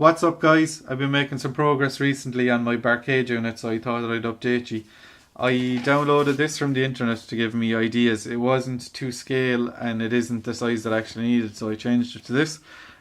What's up, guys? I've been making some progress recently on my Barcade unit, so I thought I'd update you. I downloaded this from the internet to give me ideas. It wasn't to scale and it isn't the size that I actually needed, so I changed it to this.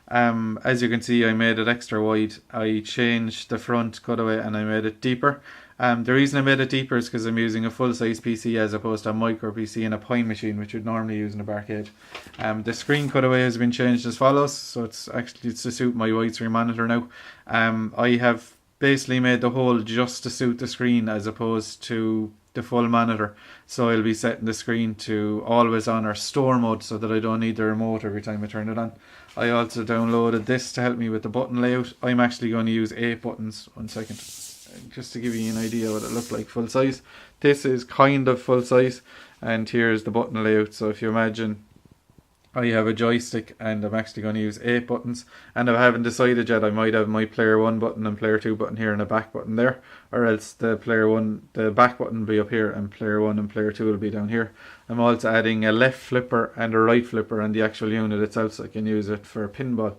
As you can see, I made it extra wide. I changed the front cutaway and I made it deeper. The reason I made it deeper is because I'm using a full-size PC as opposed to a micro PC and a point machine, which you'd normally use in a Barcade. The screen cutaway has been changed as follows, so it's to suit my widescreen monitor now. I have basically made the hole just to suit the screen as opposed to the full monitor. So I'll be setting the screen to always on or store mode so that I don't need the remote every time I turn it on. I also downloaded this to help me with the button layout. I'm actually going to use 8 buttons. 1 second. Just to give you an idea what it looked like full size. This is kind of full size, and here's the button layout. So if you imagine I have a joystick and I'm actually going to use 8 buttons, and I haven't decided yet. I might have my player 1 button and player 2 button here and a back button there, or else the back button will be up here and player 1 and player 2 will be down here. I'm also adding a left flipper and a right flipper on the actual unit itself, so I can use it for pinball.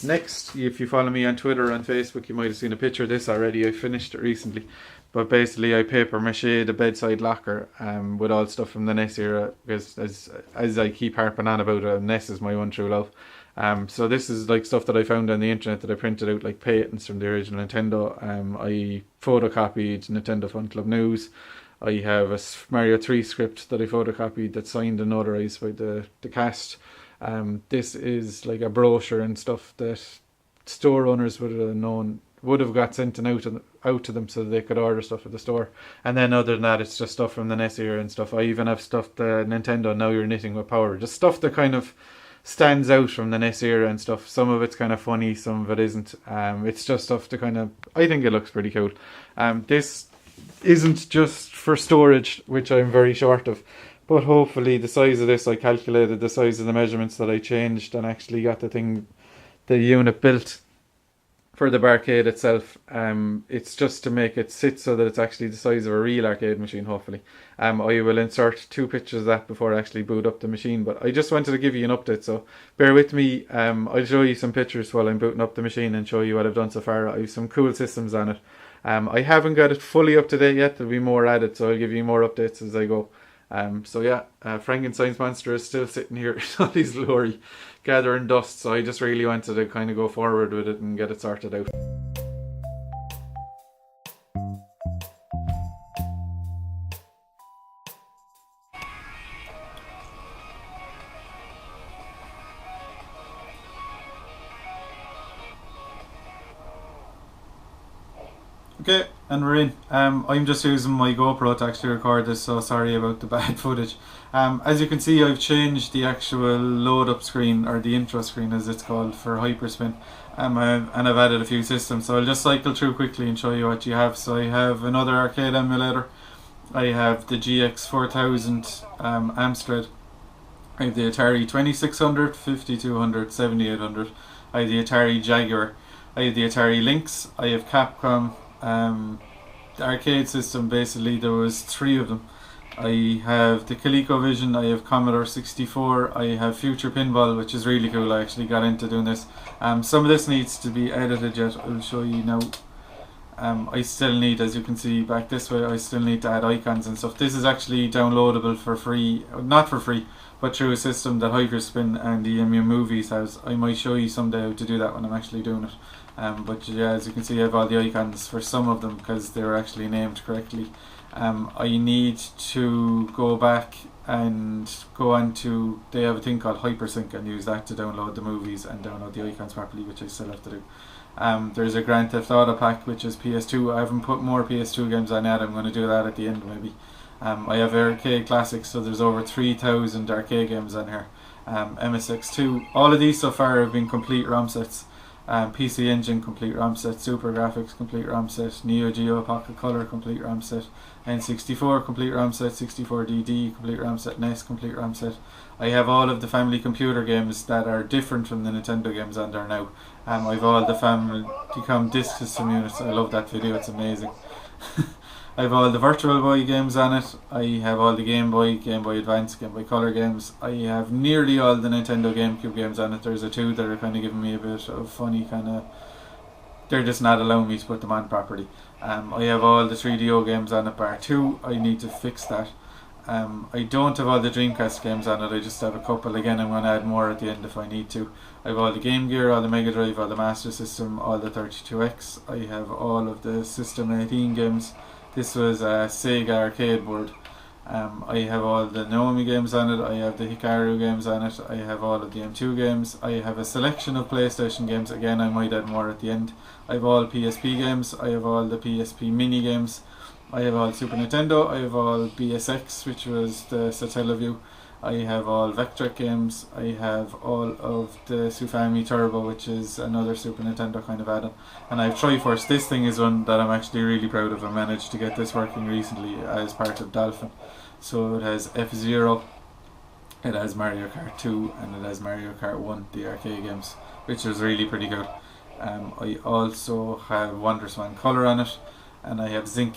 Next, if you follow me on Twitter and Facebook, you might have seen a picture of this already. I finished it recently, but basically I paper mache the bedside locker with all stuff from the NES era, because as I keep harping on about it, NES is my one true love. So this is like stuff that I found on the internet that I printed out, like patents from the original Nintendo. I photocopied Nintendo Fun Club News. I have a Mario 3 script that I photocopied that's signed and notarized by the cast. This is like a brochure and stuff that store owners would have got sent out to them so that they could order stuff at the store. And then other than that, it's just stuff from the NES era and stuff. I even have stuff the Nintendo Now You're Knitting with Power, just stuff that kind of stands out from the NES era and stuff. Some of it's kind of funny, some of it isn't. It's just stuff to kind of, I think it looks pretty cool. This isn't just for storage, which I'm very short of. But hopefully the size of this, I calculated the size of the measurements that I changed and actually got the unit built for the Barcade itself. It's just to make it sit so that it's actually the size of a real arcade machine, hopefully. I will insert 2 pictures of that before I actually boot up the machine, but I just wanted to give you an update, so bear with me. I'll show you some pictures while I'm booting up the machine and show you what I've done so far. I have some cool systems on it. I haven't got it fully up to date yet. There'll be more added, so I'll give you more updates as I go. So yeah, Frankenstein's monster is still sitting here in all his glory, gathering dust, so I just really wanted to kind of go forward with it and get it sorted out. Okay, and we're in. I'm just using my GoPro to actually record this, so sorry about the bad footage. As you can see, I've changed the actual load up screen, or the intro screen as it's called, for Hyperspin, and I've added a few systems, so I'll just cycle through quickly and show you what you have. So I have another arcade emulator. I have the GX 4000 Amstrad. I have the Atari 2600, 5200, 7800. I have the Atari Jaguar. I have the Atari Lynx. I have Capcom. The arcade system, basically there was 3 of them. I have the ColecoVision, I have Commodore 64, I have Future Pinball, which is really cool. I actually got into doing this. Some of this needs to be edited yet, I'll show you now. I still need, as you can see back this way, I still need to add icons and stuff. This is actually downloadable for free, not for free, but through a system that Hyperspin and the EMU Movies has. I might show you someday how to do that when I'm actually doing it. But yeah, as you can see, I have all the icons for some of them because they're actually named correctly. I need to go back and go on to, they have a thing called Hypersync, and use that to download the movies and download the icons properly, which I still have to do. There's a Grand Theft Auto pack, which is PS2. I haven't put more PS2 games on yet. I'm going to do that at the end maybe. I have arcade classics, so there's over 3,000 arcade games on here. MSX2. All of these so far have been complete ROM sets. PC Engine complete ROM set, Super Graphics complete ROM set, Neo Geo Pocket Color complete ROM set, N64 complete ROM set, 64DD complete ROM set, NES complete ROM set. I have all of the family computer games that are different from the Nintendo games on there now. I've all the Famicom Disk System units. I love that video, it's amazing. I have all the Virtual Boy games on it. I have all the Game Boy, Game Boy Advance, Game Boy Color games. I have nearly all the Nintendo GameCube games on it. There's a two that are kind of giving me a bit of funny kind of. They're just not allowing me to put them on properly. I have all the 3DO games on it, bar 2. I need to fix that. I don't have all the Dreamcast games on it. I just have a couple. Again, I'm going to add more at the end if I need to. I have all the Game Gear, all the Mega Drive, all the Master System, all the 32X. I have all of the System 18 games. This was a Sega arcade board. I have all the Naomi games on it. I have the Hikaru games on it. I have all of the M2 games. I have a selection of PlayStation games. Again, I might add more at the end. I have all PSP games. I have all the PSP mini games. I have all Super Nintendo. I have all BSX, which was the Satellaview. I have all Vectrex games. I have all of the Sufami Turbo, which is another Super Nintendo kind of add-on. And I have Triforce. This thing is one that I'm actually really proud of. I managed to get this working recently as part of Dolphin. So it has F-Zero, it has Mario Kart 2, and it has Mario Kart 1, the arcade games, which is really pretty good. I also have WonderSwan Color on it, and I have Zinc.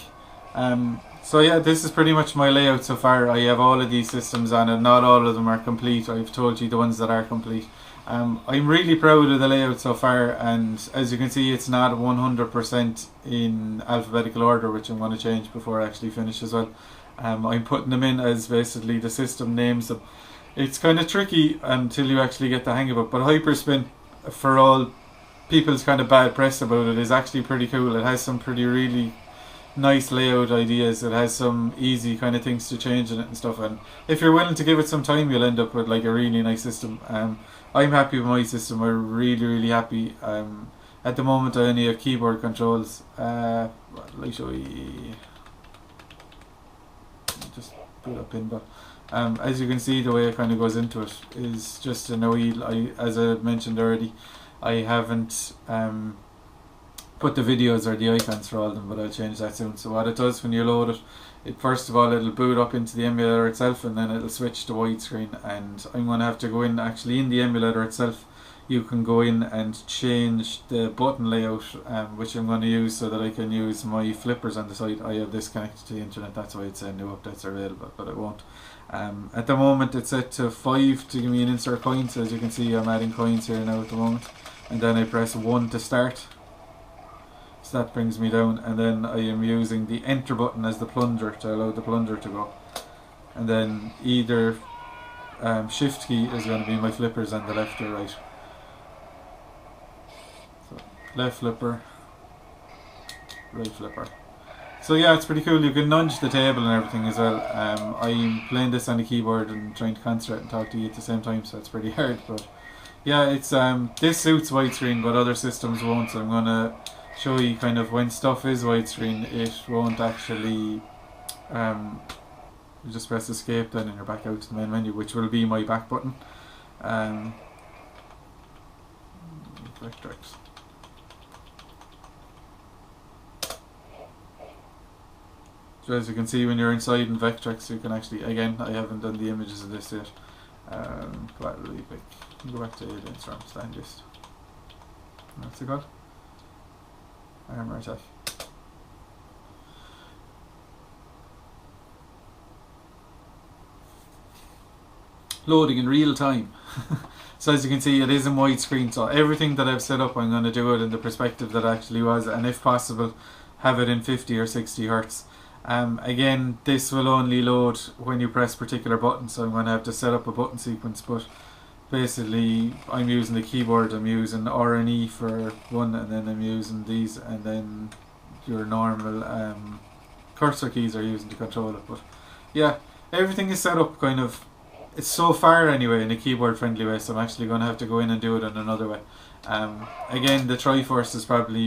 So yeah, this is pretty much my layout so far. I have all of these systems on it. Not all of them are complete. I've told you the ones that are complete. I'm really proud of the layout so far, and as you can see, it's not 100% in alphabetical order, which I'm going to change before I actually finish as well. I'm putting them in as basically the system names them. It's kind of tricky until you actually get the hang of it, but Hyperspin, for all people's kind of bad press about it, is actually pretty cool. It has some pretty really nice layout ideas. It has some easy kind of things to change in it and stuff, and if you're willing to give it some time, you'll end up with like a really nice system. I'm happy with my system. I'm really happy. At the moment I only have keyboard controls. Let me show you. Just put up pinball. As you can see, the way it kind of goes into it is just an OE. As I mentioned already, I haven't put the videos or the icons for all of them, but I'll change that soon. So what it does when you load it, first of all it'll boot up into the emulator itself, and then it'll switch to widescreen. And I'm going to have to go in actually in the emulator itself. You can go in and change the button layout, which I'm going to use so that I can use my flippers on the side. I have this connected to the internet, that's why it's saying new updates are available, but it won't. At the moment it's set to 5 to give me an insert coin, so as you can see I'm adding coins here now at the moment. And then I press 1 to start. So that brings me down, and then I am using the enter button as the plunger to allow the plunger to go. And then either shift key is going to be my flippers on the left or right. So left flipper, right flipper. So yeah, it's pretty cool. You can nudge the table and everything as well. I'm playing this on the keyboard and trying to concentrate and talk to you at the same time, so it's pretty hard. But yeah, it's this suits widescreen, but other systems won't. So I'm gonna show you kind of when stuff is widescreen, it won't actually. You just press escape then and you're back out to the main menu, which will be my back button. Vectrex. So as you can see, when you're inside in Vectrex, you can actually, again, I haven't done the images of this yet. But really quick, go back to Aliens from Stand Gist. What's it called? Armor attack. Loading in real time. So as you can see, it is in widescreen, so everything that I've set up, I'm going to do it in the perspective that actually was, and if possible have it in 50 or 60 hertz. Again, this will only load when you press particular buttons, so I'm going to have to set up a button sequence, but basically I'm using the keyboard. I'm using R and E for one, and then I'm using these, and then your normal cursor keys are using to control it. But yeah, everything is set up kind of, it's so far anyway in a keyboard friendly way, so I'm actually going to have to go in and do it in another way. Again, the Triforce is probably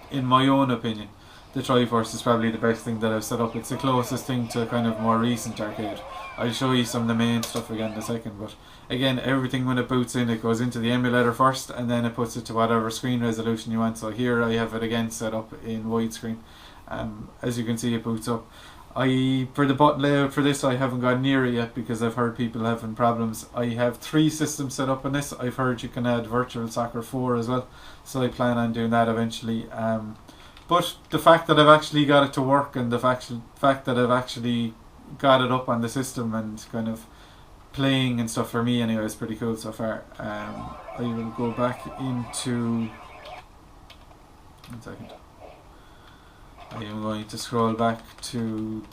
in my own opinion, the Triforce is probably the best thing that I've set up. It's the closest thing to kind of more recent arcade. I'll show you some of the main stuff again in a second, but again, everything when it boots in, it goes into the emulator first, and then it puts it to whatever screen resolution you want. So here I have it again set up in widescreen. As you can see, it boots up. For the button layout for this, I haven't gone near it yet because I've heard people having problems. I have 3 systems set up on this. I've heard you can add Virtual Soccer 4 as well, so I plan on doing that eventually. But the fact that I've actually got it to work, and the fact that I've actually got it up on the system and kind of playing and stuff, for me anyway, is pretty cool so far. I will go back into... 1 second. I am going to scroll back to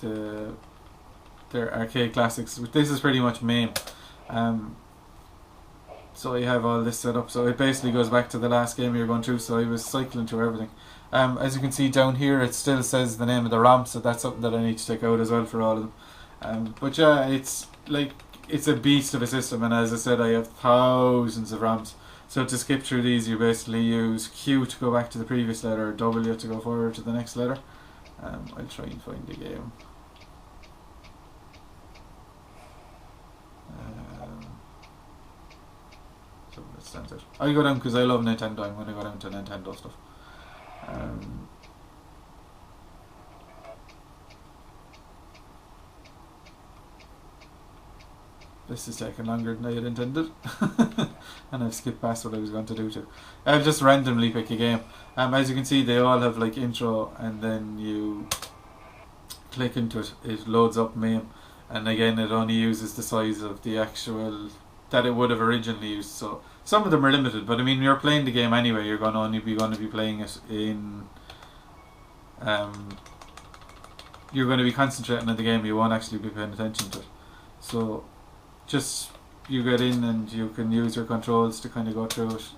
their arcade classics. This is pretty much MAME. So I have all this set up. So it basically goes back to the last game you're going through. So I was cycling through everything. As you can see down here, it still says the name of the ROM. So that's something that I need to take out as well for all of them. But yeah, it's like, it's a beast of a system. And as I said, I have thousands of ROMs. So to skip through these, you basically use Q to go back to the previous letter, or W to go forward to the next letter. I'll try and find the game. So let's stand it. I'll go down because I love Nintendo. I'm going to go down to Nintendo stuff. This is taking longer than I had intended. And I've skipped past what I was going to do too. I'll just randomly pick a game. As you can see, they all have like intro, and then you click into it, it loads up MAME, and again it only uses the size of the actual that it would have originally used. So some of them are limited, but I mean, you're playing the game anyway, you're going to be playing it in you're going to be concentrating on the game, you won't actually be paying attention to it. So just you get in and you can use your controls to kind of go through it.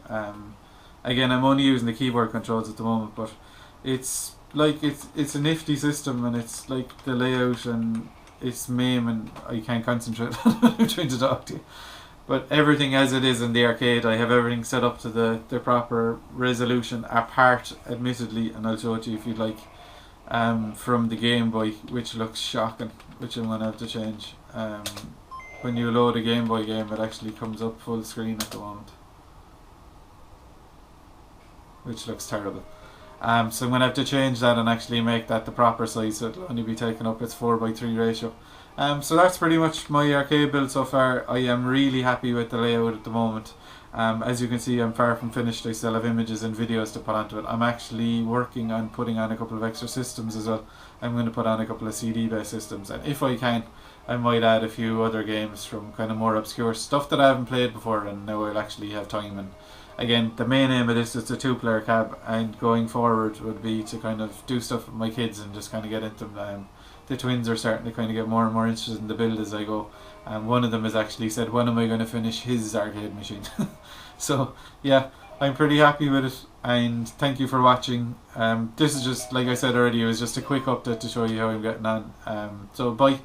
Again, I'm only using the keyboard controls at the moment, but it's like it's a nifty system, and it's like the layout, and it's MAME, and I can't concentrate when I'm trying to talk to you. But everything as it is in the arcade, I have everything set up to the proper resolution, apart admittedly, and I'll show it to you if you'd like, from the Game Boy, which looks shocking, which I'm going to have to change. When you load a Game Boy game, it actually comes up full screen at the moment, which looks terrible. So I'm going to have to change that and actually make that the proper size, so it'll only be taking up its 4:3 ratio. So that's pretty much my arcade build so far. I am really happy with the layout at the moment. As you can see, I'm far from finished. I still have images and videos to put onto it. I'm actually working on putting on a couple of extra systems as well. I'm going to put on a couple of CD based systems, and if I can, I might add a few other games from kind of more obscure stuff that I haven't played before, and now I'll actually have time. And again, the main aim of this is a 2-player cab, and going forward would be to kind of do stuff with my kids and just kind of get into them. The twins are starting to kind of get more and more interested in the build as I go, and one of them has actually said, when am I going to finish his arcade machine? So yeah, I'm pretty happy with it, and thank you for watching. This is just, like I said already, it was just a quick update to show you how I'm getting on. So bye.